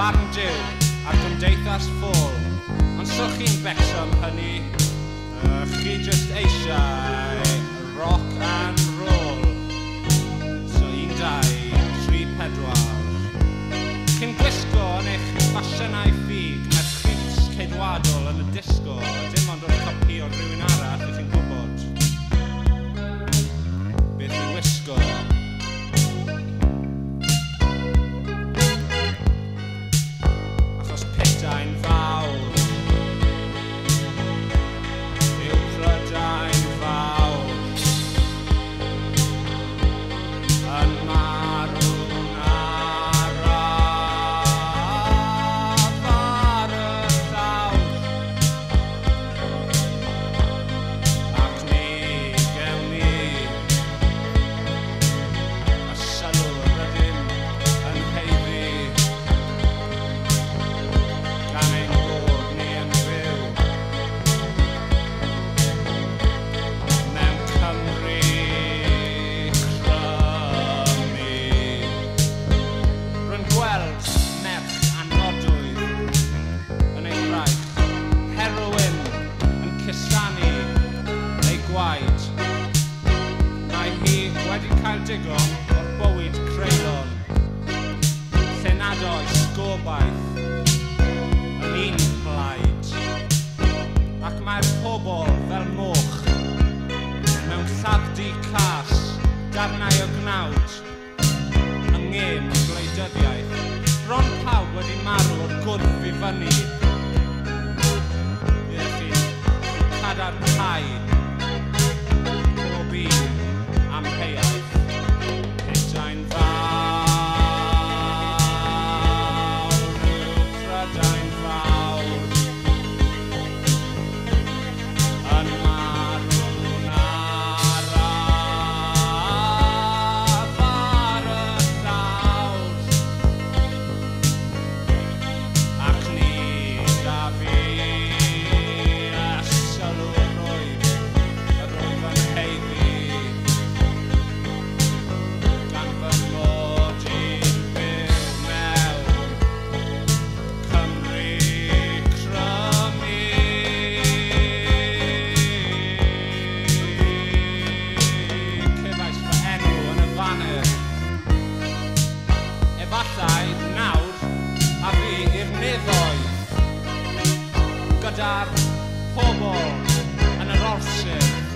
barn Duw a'r gymdeithas ffôl. Ond so chi'n becso am hynny, chi jyst eisiau rock and roll. So 1, 2, 3, 4. Chi'n gwisgo yn eich fasiynau ffug, mae'r chrips ceidwadol yn y disgo, a dim ond o'r copi o rhywun arall i chi'n gwybod beth i wisgo. Achos Putain fawr yw Prydain fawr yn marw'n araf ar y llawr, ac ni gewn ni a sylw rydym yn heiddi gan ein bod ni yn fyw mewn Cymru crymu. Rwy'n gweld merch anodwydd yn ei wraig, heroin yn cusanu ei gwaed. Mae hi wedi cael digon o'r bywyd creulon, llenadau sgobaith yn un blaid. Ac mae'r pobl fel moch mewn lladd-dy cas, darnau o gnawd yng ngêm gwleidyddiaeth. Bron pawb wedi marw o'r gwrf i fyny. Ydych chi'n cadarnhau pob un amheuaeth. Putain fawr yw Prydain fawr yn marw'n araf ar y llawr, ac ni da fi a sylw rwyf yn heiddi gan fy mod i'n byw mewn Cymru crymu. Cefais fy enw yn y faner, efallai nawr a fi i'r nefoedd, gyda'r pobl yn yr orsedd.